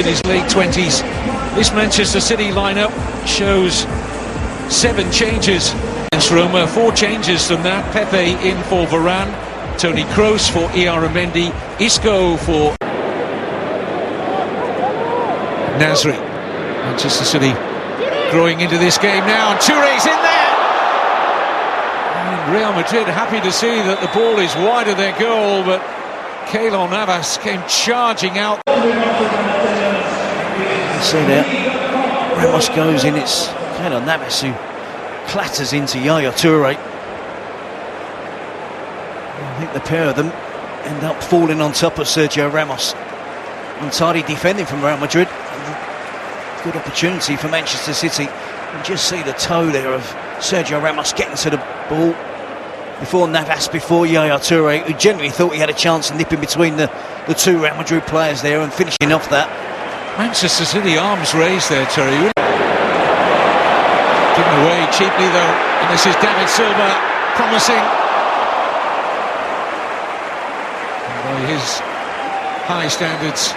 in his late 20s. This Manchester City lineup shows 7 changes against Roma, 4 changes from that. Pepe in for Varane, Toni Kroos for Mendy, Isco for Nasri. Manchester City growing into this game now, and Touré's in there! And Real Madrid happy to see that the ball is wide of their goal, but Keylor Navas came charging out. You see there, Ramos goes in, it's Keylor Navas who clatters into Yaya Touré. I think the pair of them end up falling on top of Sergio Ramos. Untidy defending from Real Madrid. Good opportunity for Manchester City. You just see the toe there of Sergio Ramos getting to the ball before Navas, before Yaya Touré, who generally thought he had a chance of nipping between the two Real Madrid players there and finishing off that. Manchester City arms raised there, Terry. Given away cheaply though, and this is David Silva, promising. And by his high standards,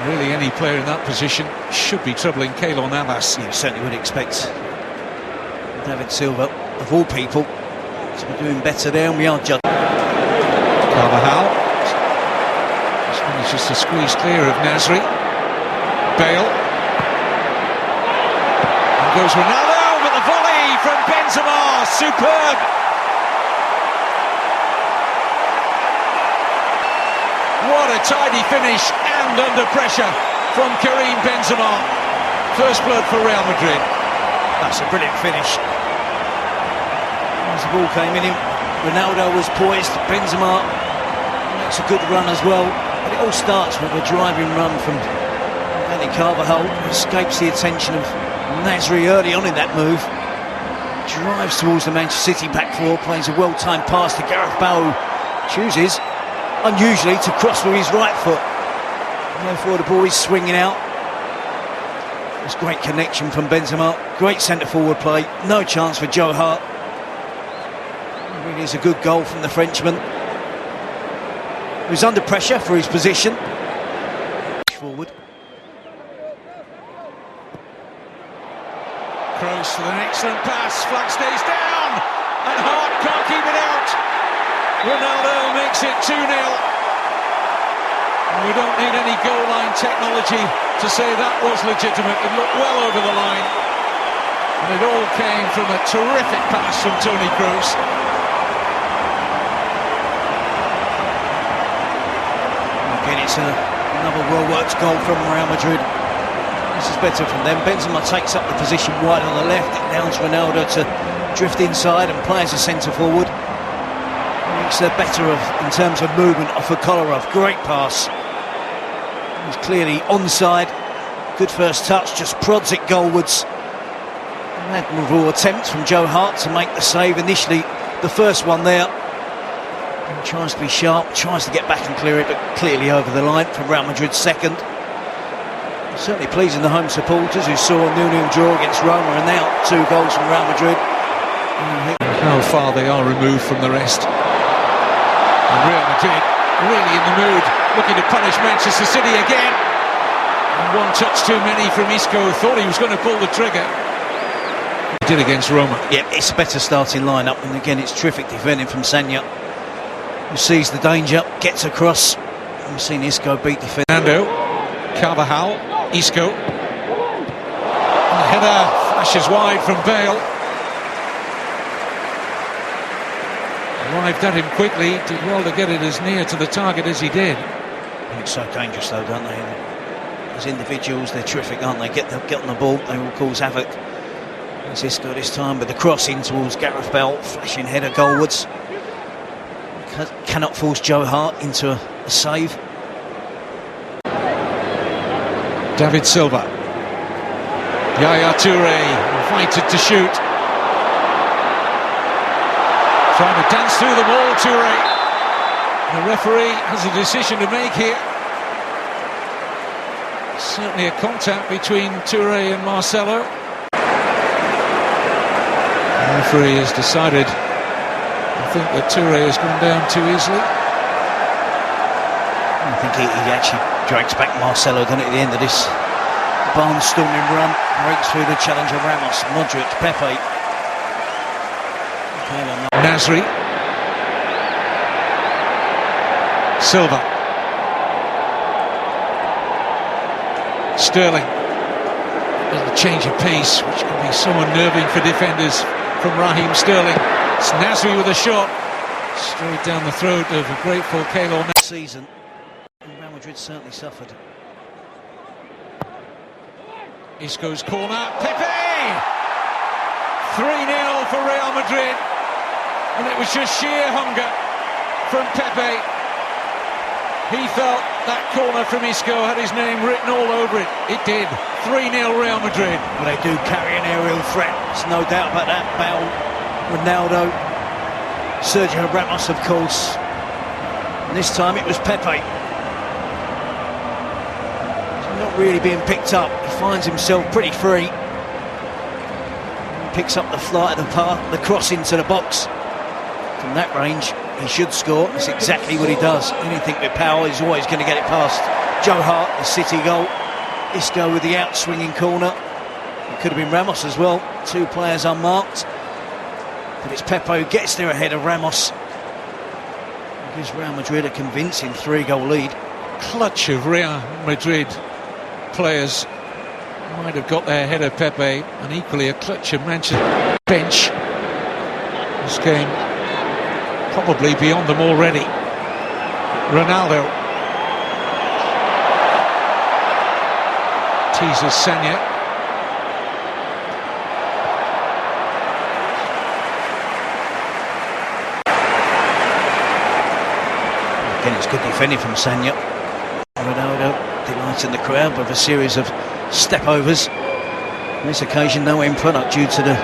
really any player in that position should be troubling Keylor Navas. You certainly would expect David Silva, of all people, to be doing better there, and we are judging. Carvajal just manages to squeeze clear of Nasri. Bale. And goes Ronaldo, but the volley from Benzema, superb! What a tidy finish, and under pressure from Karim Benzema. First blood for Real Madrid. That's a brilliant finish. As the ball came in, Ronaldo was poised, Benzema makes a good run as well. But it all starts with a driving run from Dani Carvajal, who escapes the attention of Nasri early on in that move. Drives towards the Manchester City back four, plays a well-timed pass to Gareth Bale, chooses, unusually, to cross with his right foot. And therefore the ball is swinging out. There's great connection from Benzema, great centre-forward play, no chance for Joe Hart. It really is a good goal from the Frenchman. He was under pressure for his position. Forward. Kroos with an excellent pass, flag stays down, and Hart can't keep it out. Ronaldo makes it 2-0. And we don't need any goal line technology to say that was legitimate. It looked well over the line. And it all came from a terrific pass from Toni Kroos. Again, it's another well-worked goal from Real Madrid. This is better from them. Benzema takes up the position wide on the left. It allows Ronaldo to drift inside and play as a centre-forward. Makes the better of, in terms of movement, off of Kolarov. Great pass. He's clearly onside. Good first touch, just prods it goalwards. An admirable attempt from Joe Hart to make the save initially. The first one there. And tries to be sharp, tries to get back and clear it, but clearly over the line for Real Madrid's second. Certainly pleasing the home supporters who saw a 0-0 draw against Roma, and now 2 goals from Real Madrid. How far they are removed from the rest. And Real Madrid really in the mood, looking to punish Manchester City again. And one touch too many from Isco. Thought he was going to pull the trigger. He did against Roma. Yeah, it's a better starting lineup, and again it's terrific defending from Sagna, who sees the danger, gets across. We've seen Isco beat defender. Fernando, Carvajal, Isco. And the header flashes wide from Bale. Arrived at him quickly, did well to get it as near to the target as he did. It's so dangerous though, don't they? As individuals, they're terrific, aren't they? Get on the ball, they will cause havoc. It's Isco this time, but the cross in towards Gareth Bale, flashing header goalwards. Cannot force Joe Hart into a save. David Silva. Yaya Touré invited to shoot. Trying to dance through the wall, Touré. The referee has a decision to make here. Certainly a contact between Touré and Marcelo. The referee has decided, I think, that Touré has gone down too easily. I think he actually Drags back Marcelo, doesn't it, at the end of this barnstorming run. Breaks through the challenger Ramos, Modric, Pepe. Nasri. Silva. Sterling. A little change of pace, which can be so unnerving for defenders from Raheem Sterling. It's Nasri with a shot. Straight down the throat of a grateful Keylor Navas. Season. Real Madrid certainly suffered. Isco's corner. Pepe! 3-0 for Real Madrid. And it was just sheer hunger from Pepe. He felt that corner from Isco had his name written all over it. It did. 3-0 Real Madrid. Well, they do carry an aerial threat. There's no doubt about that. Bale, Ronaldo, Sergio Ramos, of course. And this time it was Pepe. Not really being picked up. He finds himself pretty free. Picks up the flight of the path, the cross into the box. From that range, he should score. That's exactly what he does. Anything with power, he's always going to get it past Joe Hart, the City goal. Isco with the out-swinging corner. It could have been Ramos as well. Two players unmarked. But it's Pepe who gets there ahead of Ramos. It gives Real Madrid a convincing 3-goal lead. Clutch of Real Madrid players might have got there ahead of Pepe, and equally a clutch of Manchester bench. This game probably beyond them already. Ronaldo teases Sagna. Again, it's good defending from Sagna. Ronaldo delighting the crowd with a series of step-overs. On this occasion, no end product due to the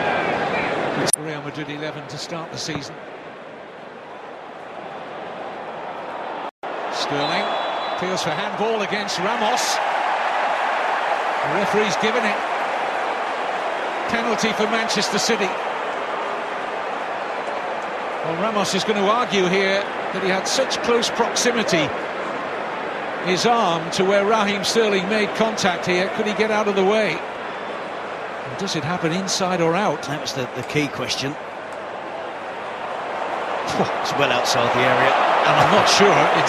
Real Madrid 11 to start the season. Sterling appeals for handball against Ramos. The referee's given it. Penalty for Manchester City. Well, Ramos is going to argue here that he had such close proximity, his arm, to where Raheem Sterling made contact here. Could he get out of the way? And does it happen inside or out? That was the key question. It's well outside the area. And I'm not sure. It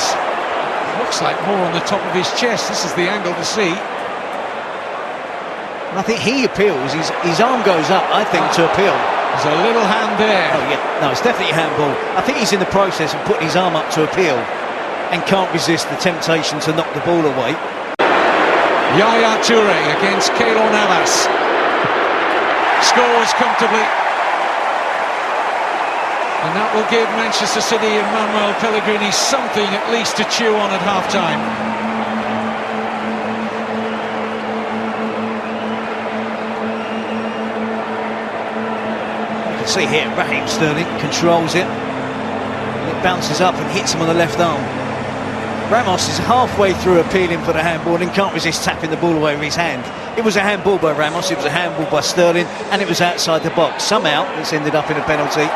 looks like more on the top of his chest. This is the angle to see. And I think he appeals. His arm goes up, I think, to appeal. There's a little hand there. Oh, yeah. No, it's definitely a handball. I think he's in the process of putting his arm up to appeal and can't resist the temptation to knock the ball away. Yaya Toure against Keylor Navas. Scores comfortably. And that will give Manchester City and Manuel Pellegrini something at least to chew on at half-time. You can see here, Raheem Sterling controls it. It bounces up and hits him on the left arm. Ramos is halfway through appealing for the handball and can't resist tapping the ball away with his hand. It was a handball by Ramos, it was a handball by Sterling, and it was outside the box. Somehow it's ended up in a penalty.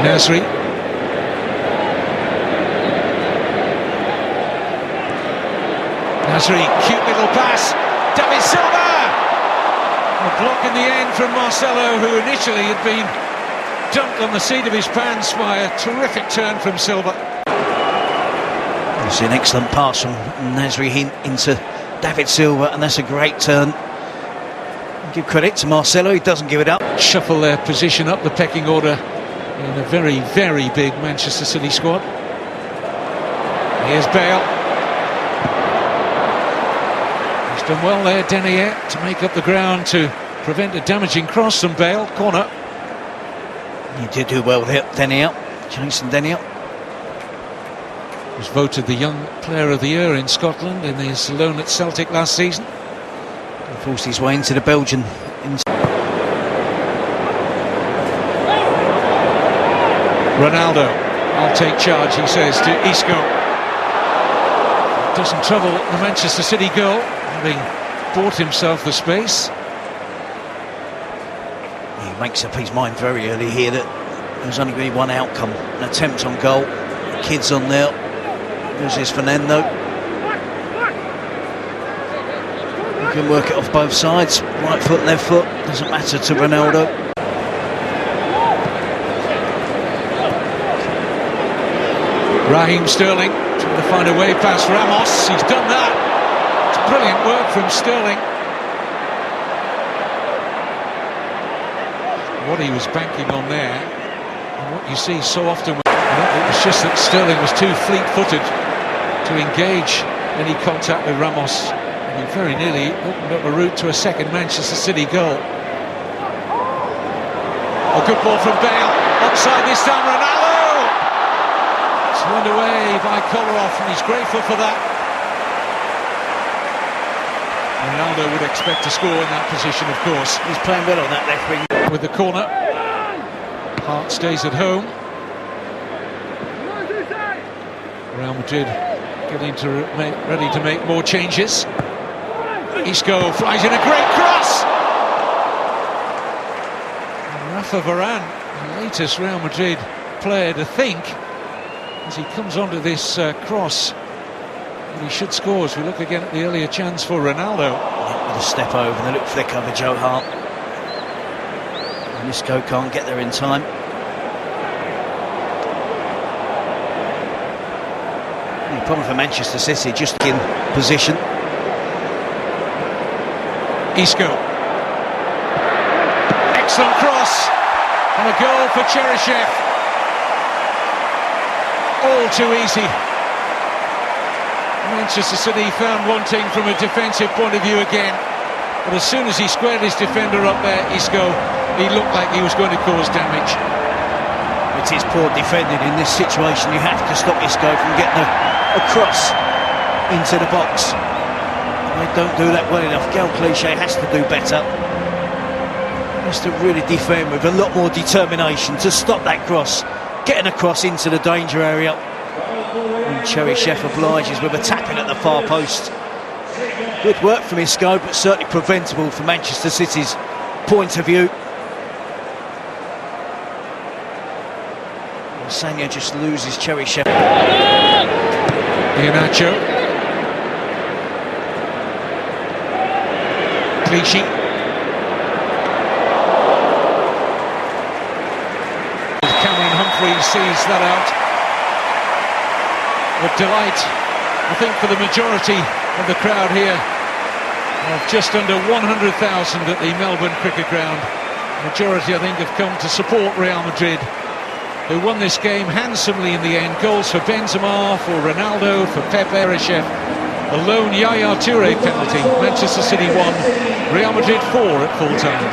Nasri. Nasri, cute little pass. David Silva! A block in the end from Marcelo, who initially had been dumped on the seat of his pants by a terrific turn from Silva. It's an excellent pass from Nasri into David Silva, and that's a great turn. Give credit to Marcelo, he doesn't give it up. Shuffle their position up the pecking order in a very, very big Manchester City squad. Here's Bale. He's done well there, Denier, to make up the ground to prevent a damaging cross from Bale. Corner. He did do well there, Denier. Jason Denier was voted the Young Player of the Year in Scotland in his loan at Celtic last season. He forced his way into the Belgian. Ronaldo, I'll take charge, he says to Isco. Doesn't trouble the Manchester City goal, having bought himself the space. He makes up his mind very early here that there's only going to be one outcome, an attempt on goal. The kid's on there, Uses Fernando. He can work it off both sides. Right foot, left foot. Doesn't matter to Ronaldo. Raheem Sterling trying to find a way past Ramos. He's done that. It's brilliant work from Sterling. What he was banking on there, and what you see so often, it was just that Sterling was too fleet-footed to engage any contact with Ramos. And he very nearly opened up a route to a second Manchester City goal. A good ball from Bale. Offside this time, Ronaldo! It's run away by Kolarov, and he's grateful for that. Ronaldo would expect to score in that position, of course. He's playing well on that left wing. With the corner, Hart stays at home. Real Madrid getting ready to make more changes. Isco flies in a great cross. And Rafa Varane, the latest Real Madrid player to think, as he comes onto this cross, and he should score. As we look again at the earlier chance for Ronaldo. With a step over and a little flick over Joe Hart. Isco can't get there in time. The problem for Manchester City, just in position. Isco. Excellent cross. And a goal for Cheryshev. All too easy. Manchester City found wanting from a defensive point of view again. But as soon as he squared his defender up there, Isco, he looked like he was going to cause damage. It is poor defending in this situation. You have to stop Isco from getting a cross into the box. They don't do that well enough. Gal Clichy has to do better. He has to really defend with a lot more determination to stop that cross, getting a cross into the danger area. And Cheryshev obliges with a tapping at the far post. Good work from Isco, but certainly preventable from Manchester City's point of view. Sanya just loses Cheryshev. Iheanacho. Clichy. Cameron Humphreys sees that out. With delight, I think, for the majority of the crowd here, of just under 100,000 at the Melbourne Cricket Ground. Majority, I think, have come to support Real Madrid, who won this game handsomely in the end. Goals for Benzema, for Ronaldo, for Pepe, Cheryshev. A lone Yaya Toure penalty. Manchester City 1, Real Madrid 4 at full time.